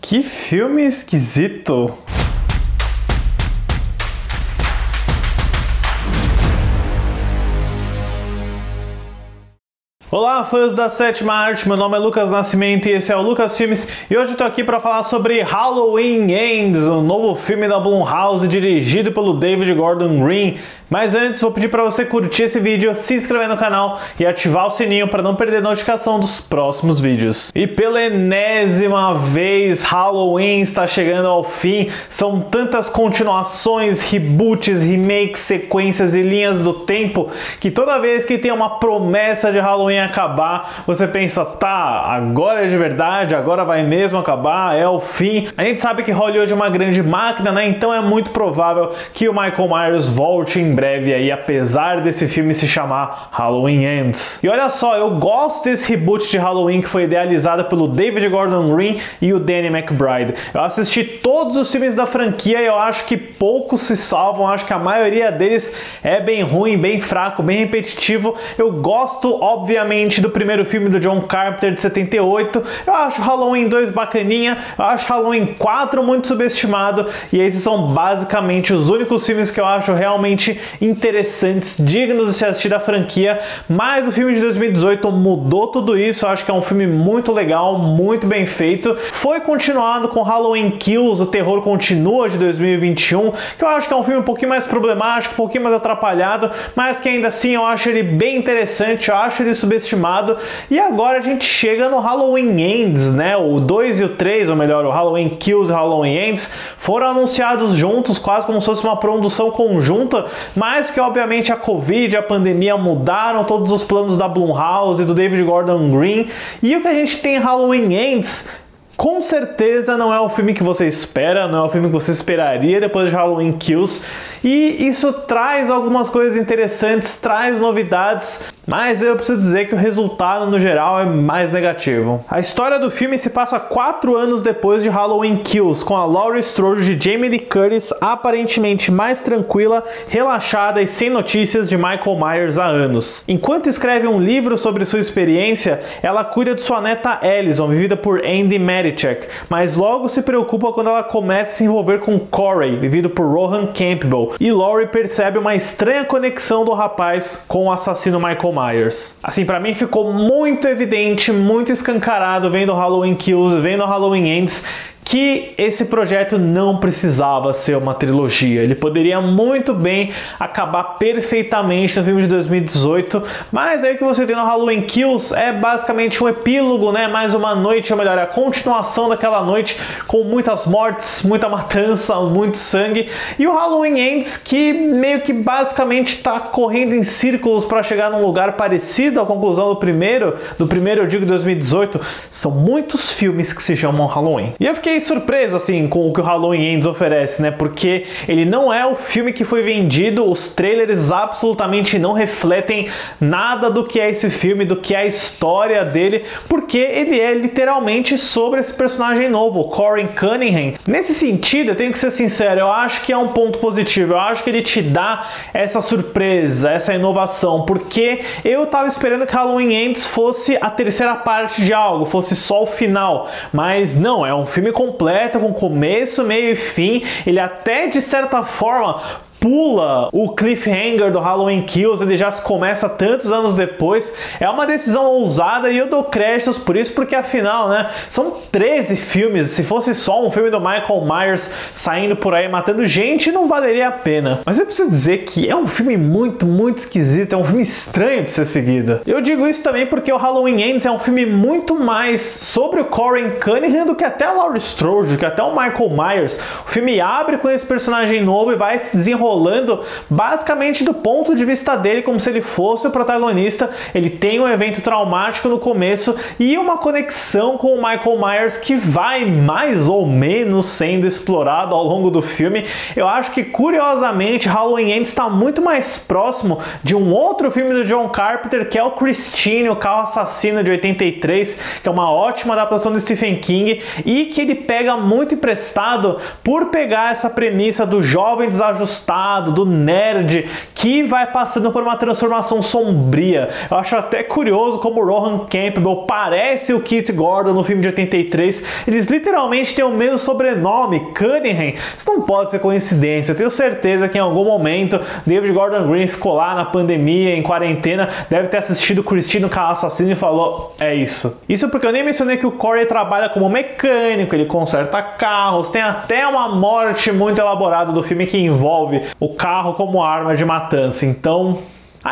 Que filme esquisito! Olá, fãs da Sétima Arte, meu nome é Lucas Nascimento e esse é o Lucas Filmes e hoje eu tô aqui para falar sobre Halloween Ends, um novo filme da Blumhouse dirigido pelo David Gordon Green. Mas antes vou pedir para você curtir esse vídeo, se inscrever no canal e ativar o sininho para não perder notificação dos próximos vídeos. E pela enésima vez, Halloween está chegando ao fim. São tantas continuações, reboots, remakes, sequências e linhas do tempo que toda vez que tem uma promessa de Halloween acabar, você pensa, tá, agora é de verdade, agora vai mesmo acabar, é o fim. A gente sabe que Hollywood é uma grande máquina, né? Então é muito provável que o Michael Myers volte em breve aí, apesar desse filme se chamar Halloween Ends. E olha só, eu gosto desse reboot de Halloween que foi idealizado pelo David Gordon Green e o Danny McBride. Eu assisti todos os filmes da franquia e eu acho que poucos se salvam, acho que a maioria deles é bem ruim, bem fraco, bem repetitivo. Eu gosto, obviamente, do primeiro filme do John Carpenter de 78, eu acho Halloween 2 bacaninha, eu acho Halloween 4 muito subestimado e esses são basicamente os únicos filmes que eu acho realmente interessantes, dignos de se assistir da franquia, mas o filme de 2018 mudou tudo isso. Eu acho que é um filme muito legal, muito bem feito. Foi continuado com Halloween Kills, o terror continua de 2021, que eu acho que é um filme um pouquinho mais problemático, um pouquinho mais atrapalhado, mas que ainda assim eu acho ele bem interessante, eu acho ele subestimado. E agora a gente chega no Halloween Ends, né? O 2 e o 3, ou melhor, o Halloween Kills e o Halloween Ends, foram anunciados juntos, quase como se fosse uma produção conjunta, mas que obviamente a Covid e a pandemia mudaram todos os planos da Blumhouse e do David Gordon Green. E o que a gente tem em Halloween Ends com certeza não é o filme que você espera, não é o filme que você esperaria depois de Halloween Kills. E isso traz algumas coisas interessantes, traz novidades, mas eu preciso dizer que o resultado no geral é mais negativo. A história do filme se passa 4 anos depois de Halloween Kills, com a Laurie Strode de Jamie Lee Curtis aparentemente mais tranquila, relaxada e sem notícias de Michael Myers há anos. Enquanto escreve um livro sobre sua experiência, ela cuida de sua neta Allison, vivida por Andy Marichek, mas logo se preocupa quando ela começa a se envolver com Corey, vivido por Rohan Campbell, e Laurie percebe uma estranha conexão do rapaz com o assassino Michael Myers. Assim, pra mim ficou muito evidente, muito escancarado vendo Halloween Kills, vendo Halloween Ends, que esse projeto não precisava ser uma trilogia. Ele poderia muito bem acabar perfeitamente no filme de 2018, mas aí o que você tem no Halloween Kills é basicamente um epílogo, né? Mais uma noite, ou melhor, a continuação daquela noite com muitas mortes, muita matança, muito sangue. E o Halloween Ends, que meio que basicamente está correndo em círculos para chegar num lugar parecido à conclusão do primeiro eu digo 2018, são muitos filmes que se chamam Halloween. E eu fiquei surpreso assim com o que o Halloween Ends oferece, né? Porque ele não é o filme que foi vendido, os trailers absolutamente não refletem nada do que é esse filme, do que é a história dele, porque ele é literalmente sobre esse personagem novo, Corey Cunningham. Nesse sentido, eu tenho que ser sincero, eu acho que é um ponto positivo, eu acho que ele te dá essa surpresa, essa inovação, porque eu tava esperando que Halloween Ends fosse a terceira parte de algo, fosse só o final, mas não, é um filme completo, com começo, meio e fim. Ele até, de certa forma, pula o cliffhanger do Halloween Kills, ele já começa tantos anos depois. É uma decisão ousada e eu dou créditos por isso, porque afinal, né, são 13 filmes. Se fosse só um filme do Michael Myers saindo por aí matando gente, não valeria a pena. Mas eu preciso dizer que é um filme muito esquisito, é um filme estranho de ser seguido. Eu digo isso também porque o Halloween Ends é um filme muito mais sobre o Corey Cunningham do que até a Laurie Strode, do que até o Michael Myers. O filme abre com esse personagem novo e vai se desenrolando basicamente do ponto de vista dele, como se ele fosse o protagonista. Ele tem um evento traumático no começo e uma conexão com o Michael Myers que vai mais ou menos sendo explorado ao longo do filme. Eu acho que, curiosamente, Halloween Ends está muito mais próximo de um outro filme do John Carpenter, que é o Christine, o Carro Assassino, de 83, que é uma ótima adaptação do Stephen King e que ele pega muito emprestado por pegar essa premissa do jovem desajustado malvado, do nerd, que vai passando por uma transformação sombria. Eu acho até curioso como o Rohan Campbell parece o Kit Gordon no filme de 83. Eles literalmente têm o mesmo sobrenome, Cunningham. Isso não pode ser coincidência. Eu tenho certeza que em algum momento David Gordon Green ficou lá na pandemia, em quarentena, deve ter assistido Cristino K. Assassino e falou, é isso. Isso porque eu nem mencionei que o Corey trabalha como mecânico, ele conserta carros, tem até uma morte muito elaborada do filme que envolve o carro como arma de matança. Então...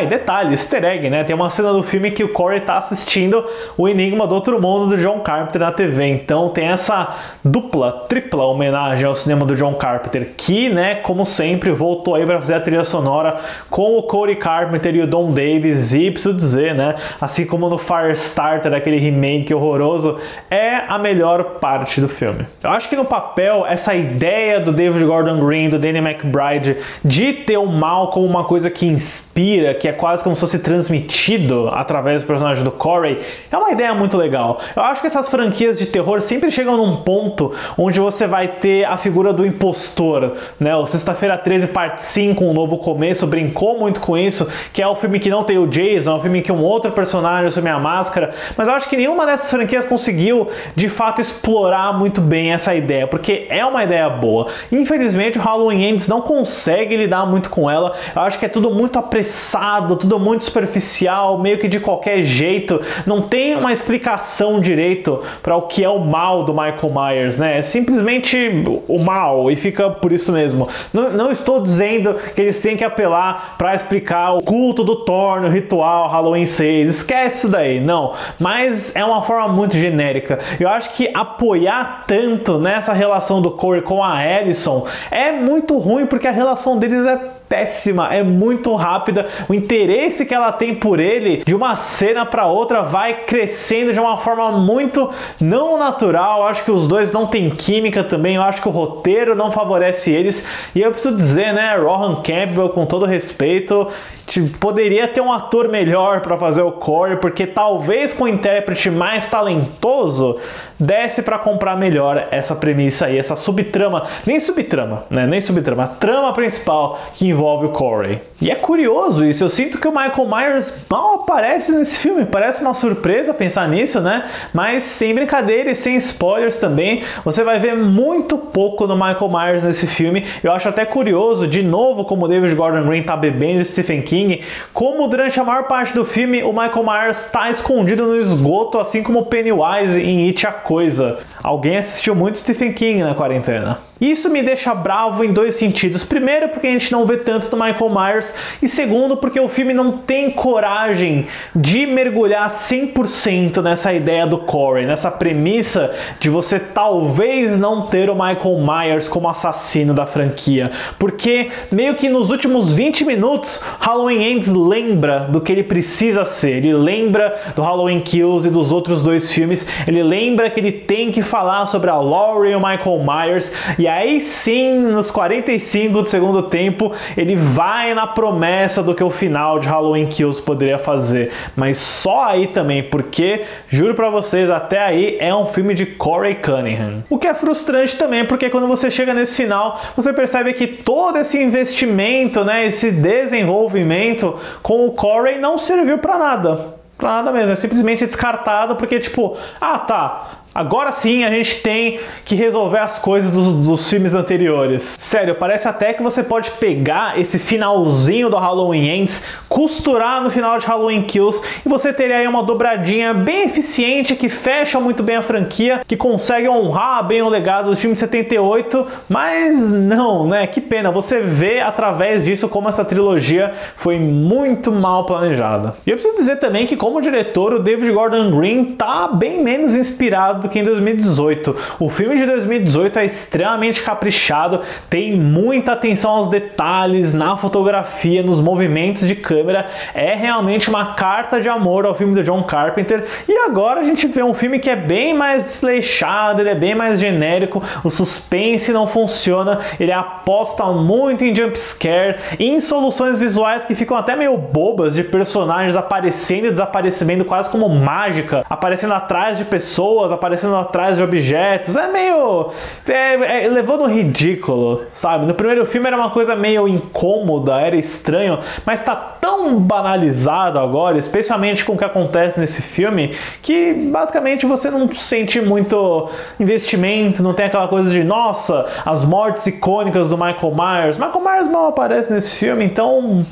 e detalhe, easter egg, né? Tem uma cena do filme que o Corey tá assistindo O Enigma do Outro Mundo, do John Carpenter na TV. Então tem essa dupla, tripla homenagem ao cinema do John Carpenter, que, né, como sempre, voltou aí para fazer a trilha sonora com o Corey Carpenter e o Don Davis. E preciso dizer, né, assim como no Firestarter, aquele remake horroroso, é a melhor parte do filme. Eu acho que no papel, essa ideia do David Gordon Green, do Danny McBride, de ter o mal como uma coisa que inspira, que é quase como se fosse transmitido através do personagem do Corey, é uma ideia muito legal. Eu acho que essas franquias de terror sempre chegam num ponto onde você vai ter a figura do impostor, né? O Sexta-feira 13 parte 5, Um Novo Começo, brincou muito com isso, que é o filme que não tem o Jason, é um filme que um outro personagem assume a máscara, mas eu acho que nenhuma dessas franquias conseguiu, de fato, explorar muito bem essa ideia, porque é uma ideia boa. Infelizmente, o Halloween Ends não consegue lidar muito com ela. Eu acho que é tudo muito apressado, tudo muito superficial, meio que de qualquer jeito, não tem uma explicação direito para o que é o mal do Michael Myers, né? É simplesmente o mal e fica por isso mesmo. Não estou dizendo que eles têm que apelar para explicar o culto do Thorne, o ritual, Halloween 6, esquece isso daí, não. Mas é uma forma muito genérica. Eu acho que apoiar tanto nessa relação do Corey com a Allison é muito ruim, porque a relação deles é péssima, é muito rápida. O interesse que ela tem por ele, de uma cena para outra, vai crescendo de uma forma muito não natural. Eu acho que os dois não têm química também. Eu acho que o roteiro não favorece eles. E eu preciso dizer, né, Rohan Campbell, com todo respeito, poderia ter um ator melhor para fazer o Corey, porque talvez com um intérprete mais talentoso desse para comprar melhor essa premissa aí, essa subtrama, nem subtrama, né? Nem subtrama, a trama principal que envolve o Corey. E é curioso isso, eu sinto que o Michael Myers mal aparece nesse filme, parece uma surpresa pensar nisso, né? Mas sem brincadeira e sem spoilers também, você vai ver muito pouco no Michael Myers nesse filme. Eu acho até curioso, de novo, como o David Gordon Green tá bebendo Stephen King, como durante a maior parte do filme o Michael Myers está escondido no esgoto, assim como o Pennywise em It a Coisa. Alguém assistiu muito Stephen King na quarentena. Isso me deixa bravo em dois sentidos. Primeiro, porque a gente não vê tanto do Michael Myers, e segundo, porque o filme não tem coragem de mergulhar 100% nessa ideia do Corey, nessa premissa de você talvez não ter o Michael Myers como assassino da franquia. Porque meio que nos últimos 20 minutos, Halloween Ends lembra do que ele precisa ser. Ele lembra do Halloween Kills e dos outros dois filmes. Ele lembra que ele tem que falar sobre a Laurie e o Michael Myers. E aí sim, nos 45 do segundo tempo, ele vai na promessa do que o final de Halloween Kills poderia fazer. Mas só aí também, porque, juro pra vocês, até aí é um filme de Corey Cunningham. O que é frustrante também, porque quando você chega nesse final, você percebe que todo esse investimento, né, esse desenvolvimento com o Corey não serviu pra nada. Pra nada mesmo, é simplesmente descartado porque tipo, agora sim a gente tem que resolver as coisas dos filmes anteriores. Sério, parece até que você pode pegar esse finalzinho do Halloween Ends, costurar no final de Halloween Kills e você teria aí uma dobradinha bem eficiente que fecha muito bem a franquia, que consegue honrar bem o legado do filme de 78, mas não, né? Que pena, você vê através disso como essa trilogia foi muito mal planejada. E eu preciso dizer também que como diretor, o David Gordon Green tá bem menos inspirado do que em 2018. O filme de 2018 é extremamente caprichado, tem muita atenção aos detalhes, na fotografia, nos movimentos de câmera. É realmente uma carta de amor ao filme do John Carpenter. E agora a gente vê um filme que é bem mais desleixado, ele é bem mais genérico, o suspense não funciona, ele aposta muito em jumpscare, em soluções visuais que ficam até meio bobas, de personagens aparecendo e desaparecendo quase como mágica, aparecendo atrás de pessoas, aparecendo aparecendo atrás de objetos, é meio... levou no ridículo, sabe? No primeiro filme era uma coisa meio incômoda, era estranho, mas tá tão banalizado agora, especialmente com o que acontece nesse filme, que basicamente você não sente muito investimento, não tem aquela coisa de, nossa, as mortes icônicas do Michael Myers. Michael Myers mal aparece nesse filme, então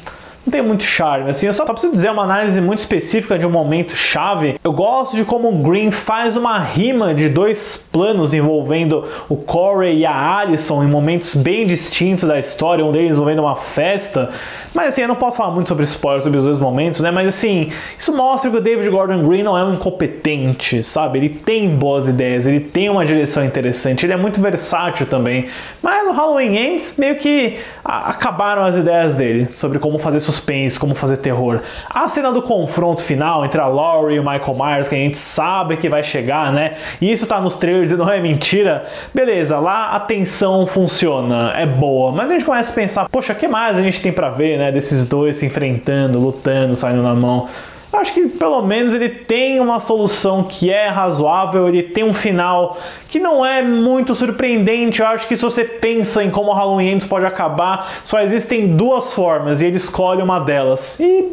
não tem muito charme, assim. Eu só preciso dizer uma análise muito específica de um momento chave. Eu gosto de como o Green faz uma rima de dois planos envolvendo o Corey e a Allison em momentos bem distintos da história, um deles envolvendo uma festa. Mas assim, eu não posso falar muito sobre spoilers sobre os dois momentos, né? Mas assim, isso mostra que o David Gordon Green não é um incompetente, sabe? Ele tem boas ideias, ele tem uma direção interessante, ele é muito versátil também. Mas o Halloween Ends meio que acabaram as ideias dele sobre como fazer suspense, como fazer terror. A cena do confronto final entre a Laurie e o Michael Myers, que a gente sabe que vai chegar, né? E isso tá nos trailers e não é mentira. Beleza, lá a tensão funciona, é boa. Mas a gente começa a pensar, poxa, o que mais a gente tem pra ver, né? Desses dois se enfrentando, lutando, saindo na mão. Eu acho que pelo menos ele tem uma solução que é razoável, ele tem um final que não é muito surpreendente. Eu acho que se você pensa em como o Halloween Ends pode acabar, só existem duas formas e ele escolhe uma delas. E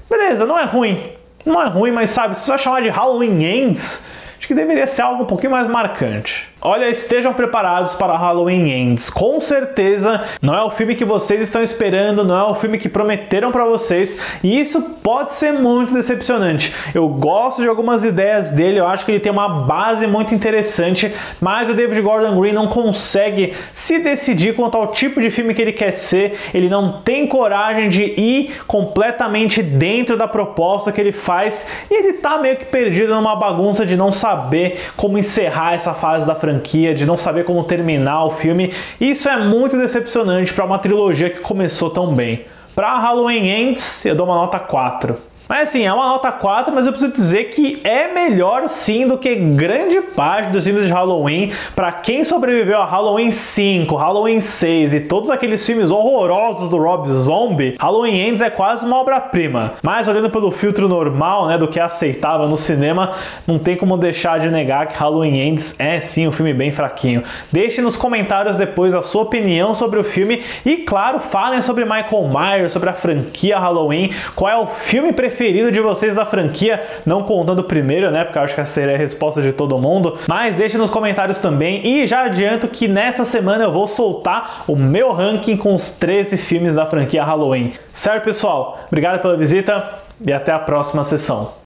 beleza, não é ruim. Não é ruim, mas sabe, se você vai chamar de Halloween Ends, acho que deveria ser algo um pouquinho mais marcante. Olha, estejam preparados para Halloween Ends. Com certeza não é o filme que vocês estão esperando, não é o filme que prometeram para vocês, e isso pode ser muito decepcionante. Eu gosto de algumas ideias dele, eu acho que ele tem uma base muito interessante, mas o David Gordon Green não consegue se decidir quanto ao tipo de filme que ele quer ser, ele não tem coragem de ir completamente dentro da proposta que ele faz, e ele tá meio que perdido numa bagunça de não saber como encerrar essa fase da franquia, de não saber como terminar o filme. Isso é muito decepcionante para uma trilogia que começou tão bem. Para Halloween Ends, eu dou uma nota 4. Mas assim, é uma nota 4, mas eu preciso dizer que é melhor sim do que grande parte dos filmes de Halloween. Para quem sobreviveu a Halloween 5, Halloween 6 e todos aqueles filmes horrorosos do Rob Zombie, Halloween Ends é quase uma obra-prima. Mas olhando pelo filtro normal, né, do que é aceitável no cinema, não tem como deixar de negar que Halloween Ends é sim um filme bem fraquinho. Deixe nos comentários depois a sua opinião sobre o filme e, claro, falem sobre Michael Myers, sobre a franquia Halloween, qual é o filme preferido de vocês da franquia, não contando o primeiro, né, porque eu acho que essa seria a resposta de todo mundo, mas deixe nos comentários também, e já adianto que nessa semana eu vou soltar o meu ranking com os 13 filmes da franquia Halloween. Certo, pessoal? Obrigado pela visita e até a próxima sessão.